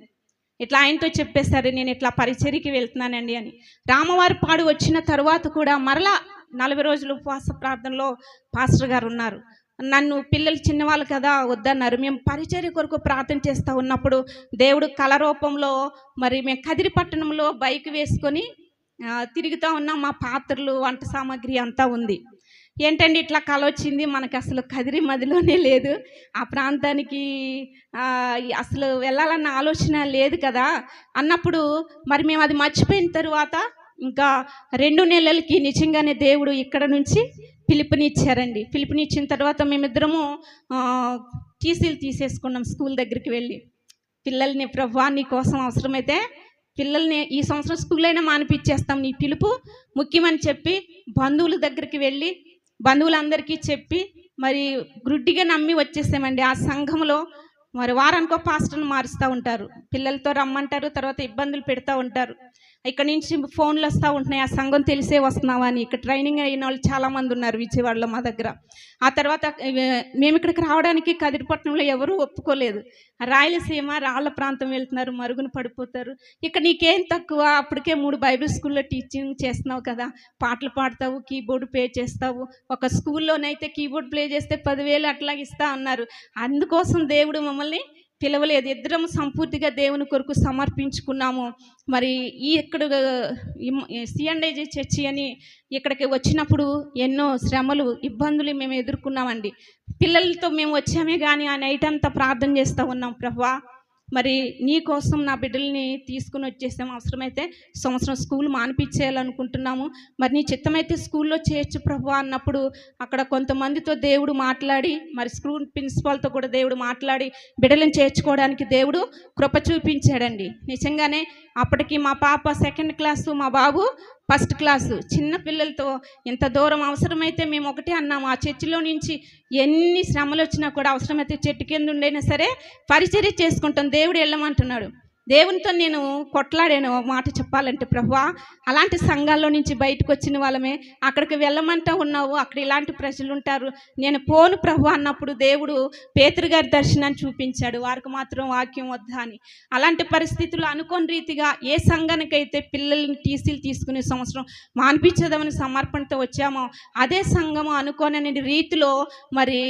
ఇట్లా ఆయనతో చెప్పేశారు, నేను ఇట్లా పరిచర్యకి వెళ్తున్నానండి అని. రామవారిపాడు వచ్చిన తర్వాత కూడా మరలా 40 రోజులు ఉపవాస ప్రార్థనలో పాస్టర్ గారు ఉన్నారు. నన్ను పిల్లలు చిన్నవాళ్ళు కదా వద్దన్నారు. మేము పరిచర్య కొరకు ప్రార్థన చేస్తూ ఉన్నప్పుడు దేవుడు కళ రూపంలో మరి మేము కదిరిపట్టణంలో బైక్ వేసుకొని తిరుగుతూ ఉన్నాం. మా పాత్రలు, వంట సామాగ్రి అంతా ఉంది. ఏంటండి ఇట్లా కల వచ్చింది, మనకు అసలు కదిరి మదిలోనే లేదు, ఆ ప్రాంతానికి అసలు వెళ్ళాలన్న ఆలోచన లేదు కదా అన్నప్పుడు, మరి మేము అది మర్చిపోయిన తర్వాత ఇంకా 2 నెలలకి నిజంగానే దేవుడు ఇక్కడ నుంచి పిలుపునిచ్చారండి. పిలుపునిచ్చిన తర్వాత మేమిద్దరము టీసీలు తీసేసుకున్నాం స్కూల్ దగ్గరికి వెళ్ళి. పిల్లల్ని ప్రభువా నీ కోసం అవసరమైతే పిల్లల్ని ఈ సంవత్సరం స్కూల్ అయినా మానిపించేస్తాం, నీ పిలుపు ముఖ్యమని చెప్పి బంధువుల దగ్గరికి వెళ్ళి బంధువులందరికీ చెప్పి మరి గుడ్డిగా నమ్మి వచ్చేసామండి. ఆ సంఘంలో మరి వారానికో పాస్టర్ని మారుస్తూ ఉంటారు, పిల్లలతో రమ్మంటారు, తర్వాత ఇబ్బందులు పెడతా ఉంటారు. ఇక్కడ నుంచి ఫోన్లు వస్తూ ఉంటున్నాయి, ఆ సంఘం తెలిసే వస్తున్నావా అని. ఇక్కడ ట్రైనింగ్ అయిన వాళ్ళు చాలామంది ఉన్నారు విజయవాడలో మా దగ్గర. ఆ తర్వాత మేము ఇక్కడికి రావడానికి కదిరిపట్నంలో ఎవరూ ఒప్పుకోలేదు. రాయలసీమ రాళ్ల ప్రాంతం వెళ్తున్నారు, మరుగున పడిపోతారు, ఇక్కడ నీకేం తక్కువ, అప్పటికే 3 బైబిల్ స్కూల్లో టీచింగ్ చేస్తున్నావు కదా, పాటలు పాడతావు, కీబోర్డ్ ప్లే చేస్తావు, ఒక స్కూల్లోనైతే కీబోర్డ్ ప్లే చేస్తే 10,000 అట్లా ఇస్తా అన్నారు. అందుకోసం దేవుడు మమ్మల్ని పిలవలేదు. ఇద్దరం సంపూర్తిగా దేవుని కొరకు సమర్పించుకున్నాము. మరి ఇక్కడ C&I చర్చి అని ఇక్కడికి వచ్చినప్పుడు ఎన్నో శ్రమలు ఇబ్బందులు మేము ఎదుర్కొన్నామండి. పిల్లలతో మేము వచ్చామే కానీ ఆ నైట్ అంతా ప్రార్థన చేస్తూ ఉన్నాం, ప్రభువా మరి నీ కోసం నా బిడ్డల్ని తీసుకుని వచ్చేసాము, అవసరమైతే సంవత్సరం స్కూల్ మానిపించేయాలనుకుంటున్నాము, మరి నీ చిత్తమైతే స్కూల్లో చేయొచ్చు ప్రభువా అన్నప్పుడు అక్కడ కొంతమందితో దేవుడు మాట్లాడి, మరి స్కూల్ ప్రిన్సిపాల్తో కూడా దేవుడు మాట్లాడి బిడ్డలను చేర్చుకోవడానికి దేవుడు కృప చూపించాడండి. నిజంగానే అప్పటికి మా పాప 2nd క్లాసు, మా బాబు 1st క్లాసు. చిన్న పిల్లలతో ఎంత దూరం అవసరమైతే మేము ఒకటే అన్నాము, ఆ చర్చిలో నుంచి ఎన్ని శ్రమలు వచ్చినా కూడా అవసరమైతే చెట్టు కింద ఉండైనా సరే పరిచర్య చేసుకుంటాం, దేవుడు వెళ్ళమంటున్నాడు. దేవునితో నేను కొట్లాడాను మాట చెప్పాలంటే, ప్రభువా అలాంటి సంఘాల్లో నుంచి బయటకు వచ్చిన వాళ్ళమే అక్కడికి వెళ్ళమంటూ ఉన్నావు, అక్కడ ఇలాంటి ప్రజలు ఉంటారు, నేను పోను ప్రభువా అన్నప్పుడు దేవుడు పేతురు గారి దర్శనాన్ని చూపించాడు, వారికి మాత్రం వాక్యం వద్దా అని. అలాంటి పరిస్థితులు అనుకోని రీతిగా ఏ సంఘానికైతే పిల్లల్ని టీసీలు తీసుకునే సంవత్సరం మానిపించేదామని సమర్పణతో వచ్చామో అదే సంఘము అనుకోనని రీతిలో మరి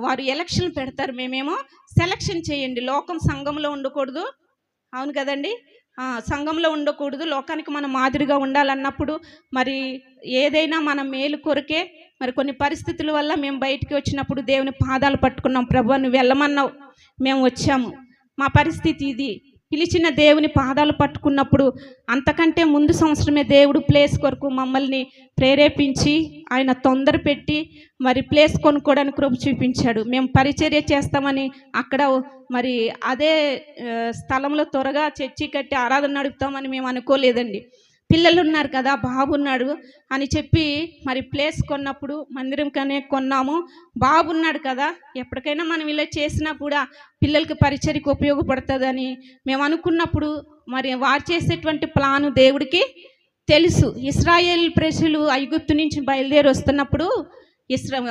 వారు ఎలక్షన్ పెడతారు, మేమేమో సెలక్షన్ చేయండి, లోకం సంఘంలో ఉండకూడదు, అవును కదండి, సంఘంలో ఉండకూడదు, లోకానికి మనం మాదిరిగా ఉండాలన్నప్పుడు మరి ఏదైనా మన మేలు కొరకే మరి కొన్ని పరిస్థితుల వల్ల మేము బయటికి వచ్చినప్పుడు దేవుని పాదాలు పట్టుకున్నాం, ప్రభువా నువ్వు వెళ్ళమన్నావు మేము వచ్చాము, మా పరిస్థితి ఇది. పిలిచిన దేవుని పాదాలు పట్టుకున్నప్పుడు అంతకంటే ముందు సంవత్సరమే దేవుడు ప్లేస్ కొరకు మమ్మల్ని ప్రేరేపించి ఆయన తొందర పెట్టి మరి ప్లేస్ కొనుక్కోవడానికి కృప చూపించాడు. మేము పరిచర్య చేస్తామని అక్కడ మరి అదే స్థలంలో త్వరగా చర్చి కట్టి ఆరాధన నడుపుతామని మేము అనుకోలేదండి. పిల్లలు ఉన్నారు కదా, బాబున్నాడు అని చెప్పి మరి ప్లేస్ కొన్నప్పుడు మందిరం కనే కొన్నాము. బాబున్నాడు కదా, ఎప్పటికైనా మనం ఇలా చేసినా కూడా పిల్లలకి పరిచర్యకు ఉపయోగపడుతుందని మేము అనుకున్నప్పుడు మరి వారు చేసేటువంటి ప్లాను దేవుడికి తెలుసు. ఇశ్రాయేల్ ప్రజలు ఐగుప్తు నుంచి బయలుదేరి వస్తున్నప్పుడు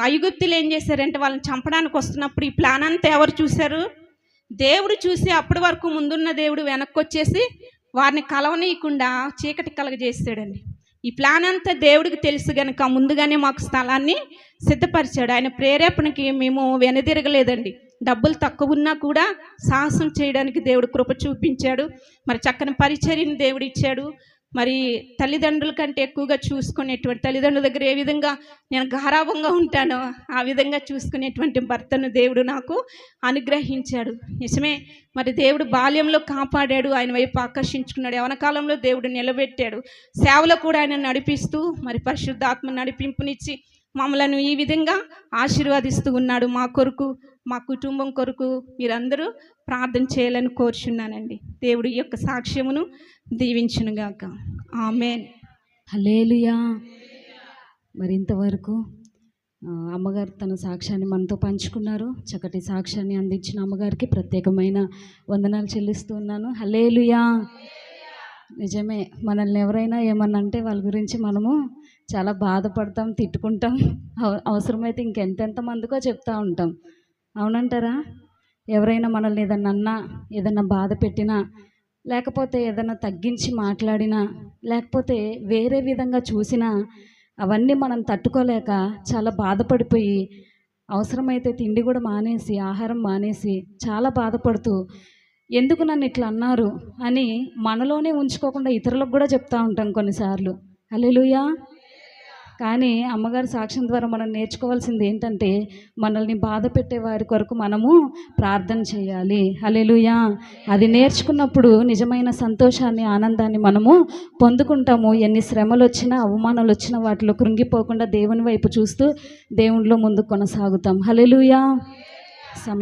ఐగుప్తులు ఏం చేశారంటే వాళ్ళని చంపడానికి వస్తున్నప్పుడు ఈ ప్లాన్ అంతా ఎవరు చూశారు? దేవుడు చూసి అప్పటి వరకు ముందున్న దేవుడు వెనక్కి వచ్చేసి వారిని కలవనీయకుండా చీకటి కలగజేసాడండి. ఈ ప్లాన్ అంతా దేవుడికి తెలుసు కనుక ముందుగానే మాకు స్థలాన్ని సిద్ధపరిచాడు. ఆయన ప్రేరేపణకి మేము వెనుదిరగలేదండి. డబ్బులు తక్కువ ఉన్నా కూడా సాహసం చేయడానికి దేవుడు కృప చూపించాడు. మరి చక్కని పరిచర్యని దేవుడు ఇచ్చాడు. మరి తల్లిదండ్రుల కంటే ఎక్కువగా చూసుకునేటువంటి, తల్లిదండ్రుల దగ్గర ఏ విధంగా నేను గారాభంగా ఉంటానో ఆ విధంగా చూసుకునేటువంటి భర్తను దేవుడు నాకు అనుగ్రహించాడు. నిజమే, మరి దేవుడు బాల్యంలో కాపాడాడు, ఆయన వైపు ఆకర్షించుకున్నాడు, యవన కాలంలో దేవుడు నిలబెట్టాడు, సేవలో కూడా ఆయన నడిపిస్తూ మరి పరిశుద్ధాత్మ నడిపింపునిచ్చి మమ్మలను ఈ విధంగా ఆశీర్వదిస్తూ ఉన్నాడు. మా కొరకు, మా కుటుంబం కొరకు మీరందరూ ప్రార్థన చేయాలని కోరుచున్నానండి. దేవుడు ఈ యొక్క సాక్ష్యమును దీవించునుగాక. ఆమేన్. హల్లెలూయా. మరి ఇంతవరకు అమ్మగారు తన సాక్ష్యాన్ని మనతో పంచుకున్నారు. చక్కటి సాక్ష్యాన్ని అందించిన అమ్మగారికి ప్రత్యేకమైన వందనాలు చెల్లిస్తూ ఉన్నాను. హల్లెలూయా. నిజమే, మనల్ని ఎవరైనా ఏమన్నా అంటే వాళ్ళ గురించి మనము చాలా బాధపడతాం, తిట్టుకుంటాం, అవసరమైతే ఇంకెంతెంత మందికో చెప్తూ ఉంటాం. అవునంటారా? ఎవరైనా మనల్ని ఏదన్నా అన్నా, ఏదన్నా బాధ పెట్టినా, లేకపోతే ఏదన్నా తగ్గించి మాట్లాడినా, లేకపోతే వేరే విధంగా చూసినా అవన్నీ మనం తట్టుకోలేక చాలా బాధపడిపోయి అవసరమైతే తిండి కూడా మానేసి, ఆహారం మానేసి చాలా బాధపడుతూ ఎందుకు నన్ను ఇట్లా అన్నారు అని మనలోనే ఉంచుకోకుండా ఇతరులకు కూడా చెప్తూ ఉంటాం కొన్నిసార్లు. హల్లెలూయా. కానీ అమ్మగారి సాక్ష్యం ద్వారా మనం నేర్చుకోవాల్సింది ఏంటంటే మనల్ని బాధ పెట్టే వారి కొరకు మనము ప్రార్థన చేయాలి. హల్లెలూయా. అది నేర్చుకున్నప్పుడు నిజమైన సంతోషాన్ని, ఆనందాన్ని మనము పొందుకుంటాము. ఎన్ని శ్రమలు వచ్చినా, అవమానాలు వచ్చినా వాటిలో కృంగిపోకుండా దేవుని వైపు చూస్తూ దేవునిలో ముందుకు కొనసాగుతాం. హల్లెలూయా. సమయం